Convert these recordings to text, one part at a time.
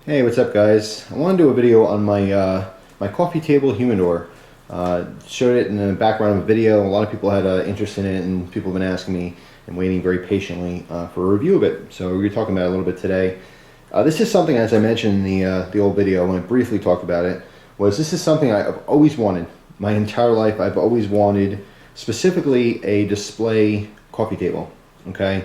Hey, what's up, guys? I want to do a video on my coffee table humidor. Showed it in the background of a video. A lot of people had interest in it, and people have been asking me and waiting very patiently for a review of it. So we're going to be talking about it a little bit today. This is something, as I mentioned in the old video when I briefly talked about it, this is something I've always wanted. My entire life, I've always wanted specifically a display coffee table. Okay.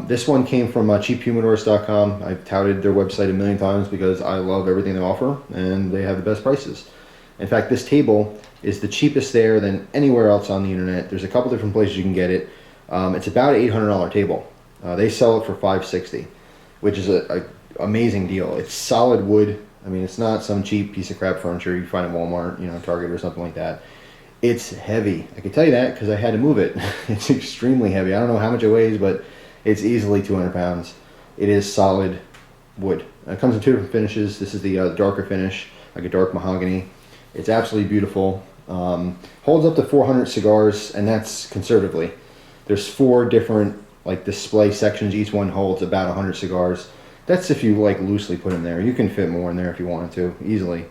This one came from cheaphumidors.com. I've touted their website a million times because I love everything they offer and they have the best prices. In fact, this table is the cheapest there than anywhere else on the internet. There's a couple different places you can get it. It's about an $800 table. They sell it for $560, which is a amazing deal. It's solid wood. I mean, it's not some cheap piece of crap furniture you find at Walmart, Target or something like that. It's heavy. I can tell you that because I had to move it. It's extremely heavy. I don't know how much it weighs, but it's easily 200 pounds. It is solid wood. It comes in two different finishes. This is the darker finish, like a dark mahogany. It's absolutely beautiful. Holds up to 400 cigars, and that's conservatively. There's 4 different display sections. Each one holds about 100 cigars. That's if you loosely put in there. You can fit more in there if you wanted to, easily.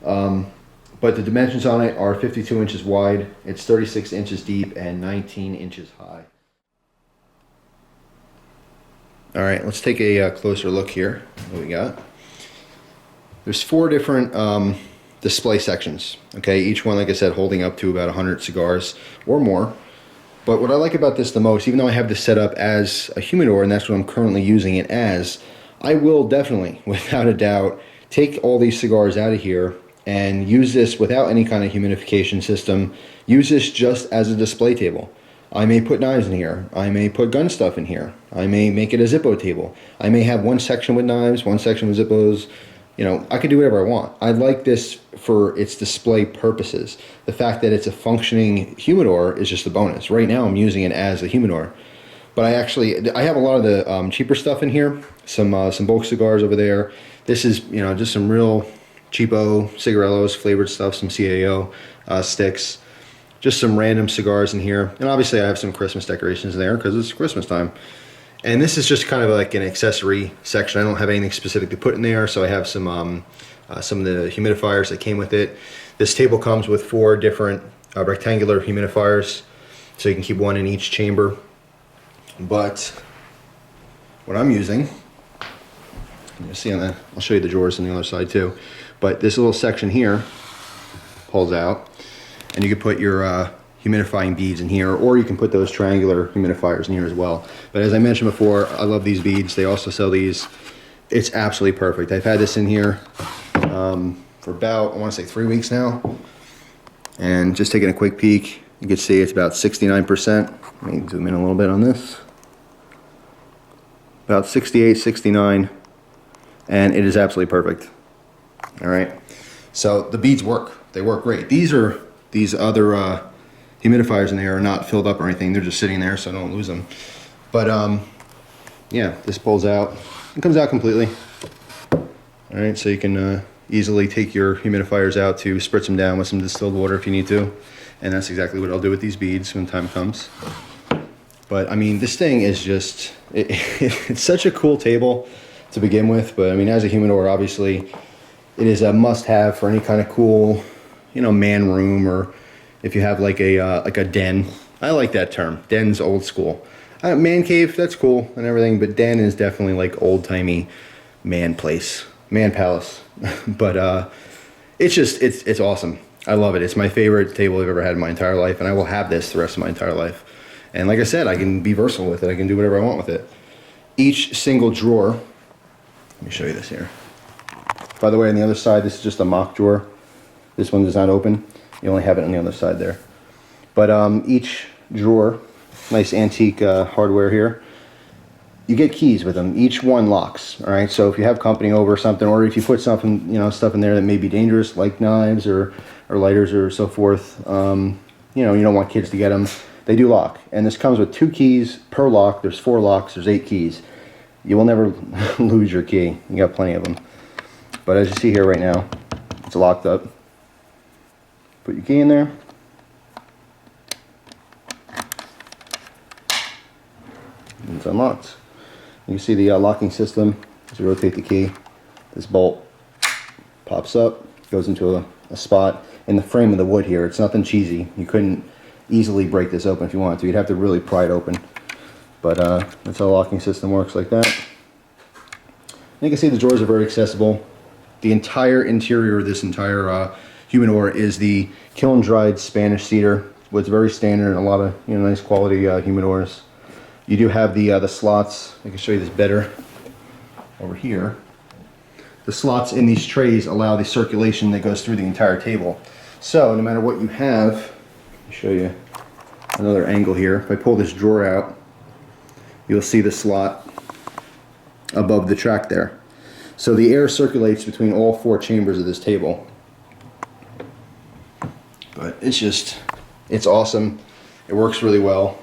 But the dimensions on it are 52 inches wide. It's 36 inches deep and 19 inches high. All right, let's take a closer look here. What we got? There's 4 different display sections. Okay, each one, like I said, holding up to about 100 cigars or more. But what I like about this the most, even though I have this set up as a humidor, and that's what I'm currently using it as, I will definitely, without a doubt, take all these cigars out of here and use this without any kind of humidification system. Use this just as a display table. I may put knives in here. I may put gun stuff in here. I may make it a Zippo table. I may have one section with knives, one section with Zippos. I could do whatever I want. I like this for its display purposes. The fact that it's a functioning humidor is just a bonus. Right now I'm using it as a humidor. But I have a lot of the cheaper stuff in here. Some bulk cigars over there. This is, just some real cheapo cigarillos, flavored stuff, some CAO sticks. Just some random cigars in here. And obviously I have some Christmas decorations there because it's Christmas time. And this is just kind of like an accessory section. I don't have anything specific to put in there, so I have some of the humidifiers that came with it. This table comes with 4 different rectangular humidifiers, so you can keep one in each chamber. But what I'm using, you'll see on that, I'll show you the drawers on the other side too. But this little section here pulls out, and you can put your humidifying beads in here, or you can put those triangular humidifiers in here as well. But as I mentioned before, I love these beads. They also sell these. It's absolutely perfect. I've had this in here for about, I want to say 3 weeks now. And just taking a quick peek, you can see it's about 69%. Let me zoom in a little bit on this. About 68, 69, and it is absolutely perfect. All right, so the beads work. They work great. These other humidifiers in there are not filled up or anything. They're just sitting there, so I don't lose them. But yeah, this pulls out. It comes out completely. All right, so you can easily take your humidifiers out to spritz them down with some distilled water if you need to. And that's exactly what I'll do with these beads when time comes. But I mean, this thing is just, it's such a cool table to begin with. But I mean, as a humidor, obviously, it is a must-have for any kind of cool, man room, or if you have like a den. I like that term. Den's old school. Man cave, that's cool and everything, but den is definitely like old-timey man place, man palace. But it's awesome. I love it. It's my favorite table I've ever had in my entire life, and I will have this the rest of my entire life. And like I said, I can be versatile with it. I can do whatever I want with it. Each single drawer, let me show you this here. By the way, on the other side, this is just a mock drawer. This one does not open. You only have it on the other side there. But each drawer, nice antique hardware here, you get keys with them. Each one locks, all right? So if you have company over or something, or if you put something, stuff in there that may be dangerous, like knives or lighters or so forth, you don't want kids to get them, they do lock. And this comes with 2 keys per lock. There's 4 locks, there's 8 keys. You will never lose your key. You got plenty of them. But as you see here right now, it's locked up. Put your key in there. And it's unlocked. You can see the locking system as you rotate the key. This bolt pops up, goes into a spot in the frame of the wood here. It's nothing cheesy. You couldn't easily break this open if you wanted to. You'd have to really pry it open. But that's how the locking system works, like that. And you can see the drawers are very accessible. The entire interior of this entire humidor is the kiln dried Spanish cedar, which is very standard in a lot of nice quality humidors. You do have the slots. I can show you this better over here. The slots in these trays allow the circulation that goes through the entire table. So no matter what you have, let me show you another angle here. If I pull this drawer out, you'll see the slot above the track there. So the air circulates between all 4 chambers of this table. But it's awesome. It works really well.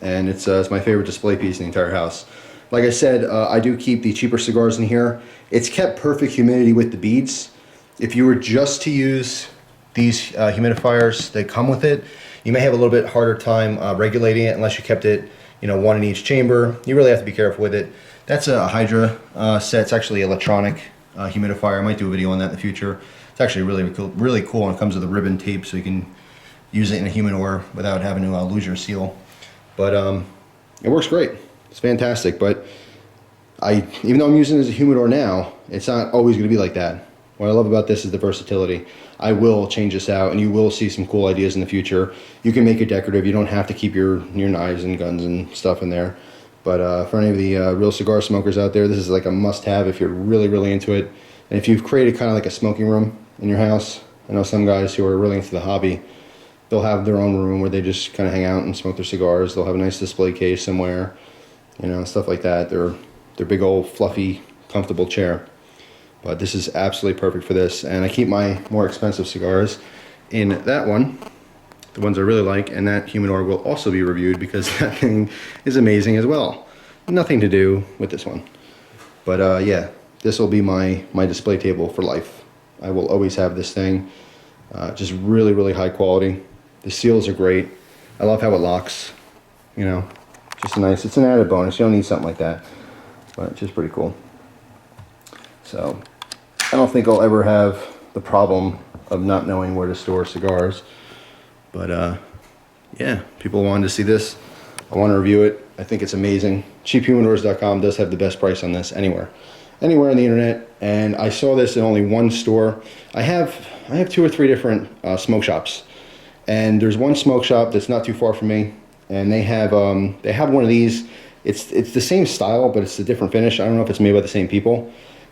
And it's my favorite display piece in the entire house. Like I said, I do keep the cheaper cigars in here. It's kept perfect humidity with the beads. If you were just to use these humidifiers that come with it, you may have a little bit harder time regulating it unless you kept it, one in each chamber. You really have to be careful with it. That's a Hydra set. It's actually an electronic humidifier. I might do a video on that in the future. It's actually really cool, and it comes with a ribbon tape so you can use it in a humidor without having to lose your seal. But it works great. It's fantastic. But even though I'm using it as a humidor now, it's not always going to be like that. What I love about this is the versatility. I will change this out, and you will see some cool ideas in the future. You can make it decorative. You don't have to keep your knives and guns and stuff in there. But for any of the real cigar smokers out there, this is like a must-have if you're really into it. And if you've created kind of like a smoking room in your house, I know some guys who are really into the hobby, they'll have their own room where they just kind of hang out and smoke their cigars. They'll have a nice display case somewhere, stuff like that. Their big old fluffy, comfortable chair. But this is absolutely perfect for this. And I keep my more expensive cigars in that one, the ones I really like, and that humidor will also be reviewed because that thing is amazing as well. Nothing to do with this one. But yeah, this will be my display table for life. I will always have this thing. Just really high quality. The seals are great. I love how it locks. Just nice. It's an added bonus. You don't need something like that, but it's just pretty cool. So I don't think I'll ever have the problem of not knowing where to store cigars. But yeah, people wanted to see this. I want to review it. I think it's amazing. Cheaphumidors.com does have the best price on this anywhere on the internet. And I saw this in only one store. I have 2 or 3 different smoke shops, and there's one smoke shop that's not too far from me, and they have one of these. It's the same style, but it's a different finish. I don't know if it's made by the same people,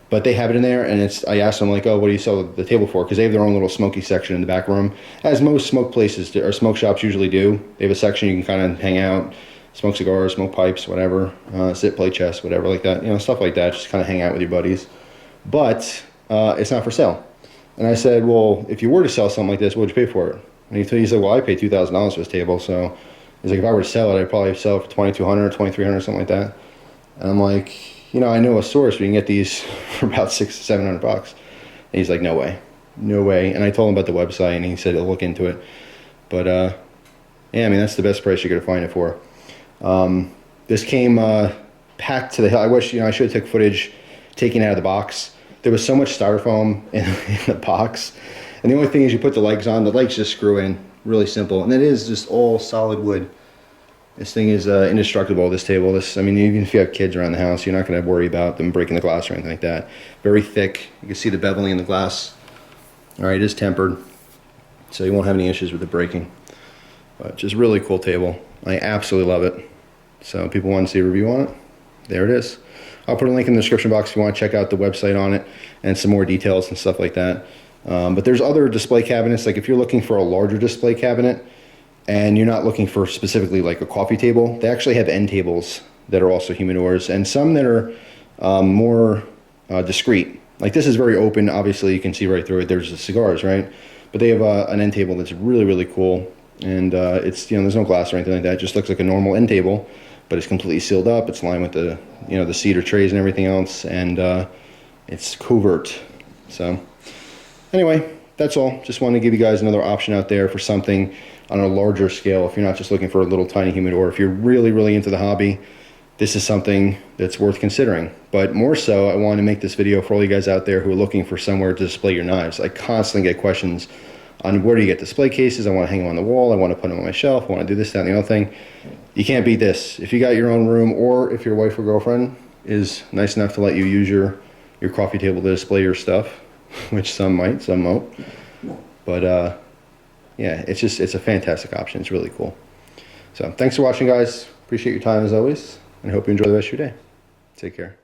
but they have it in there. And I asked them, like, oh, what do you sell the table for? Because they have their own little smoky section in the back room, as most smoke places or smoke shops usually do. They have a section you can kind of hang out, smoke cigars, smoke pipes, whatever, sit, play chess, whatever like that, stuff like that. Just kind of hang out with your buddies. But it's not for sale. And I said, well, if you were to sell something like this, what would you pay for it? And he said, well, I paid $2,000 for this table. So he's like, if I were to sell it, I'd probably sell it for $2,200, $2,300, something like that. And I'm like, I know a source where you can get these for about $600 to $700. And he's like, no way. And I told him about the website, and he said he'll look into it. But yeah, I mean, that's the best price you're going to find it for. This came packed to the hill. I wish, I should have took footage taking it out of the box. There was so much styrofoam in the box. And the only thing is you put the legs on. The legs just screw in. Really simple. And it is just all solid wood. This thing is indestructible, this table. I mean, even if you have kids around the house, you're not going to worry about them breaking the glass or anything like that. Very thick. You can see the beveling in the glass. All right, it is tempered, so you won't have any issues with it breaking. But just really cool table. I absolutely love it. So people want to see a review on it, there it is. I'll put a link in the description box if you want to check out the website on it and some more details and stuff like that. But there's other display cabinets. Like if you're looking for a larger display cabinet and you're not looking for specifically like a coffee table, they actually have end tables that are also humidors, and some that are more discreet. Like this is very open. Obviously you can see right through it. There's the cigars, right? But they have an end table that's really cool. And it's, there's no glass or anything like that. It just looks like a normal end table, but it's completely sealed up. It's lined with the, the cedar trays and everything else, and it's covert. So anyway, that's all. Just wanted to give you guys another option out there for something on a larger scale. If you're not just looking for a little tiny humidor, if you're really into the hobby, this is something that's worth considering. But more so, I want to make this video for all you guys out there who are looking for somewhere to display your knives. I constantly get questions on where do you get display cases. I want to hang them on the wall. I want to put them on my shelf. I want to do this, that, and the other thing. You can't beat this. If you got your own room, or if your wife or girlfriend is nice enough to let you use your coffee table to display your stuff, which some might, some won't. But yeah, it's a fantastic option. It's really cool. So thanks for watching, guys. Appreciate your time as always, and I hope you enjoy the rest of your day. Take care.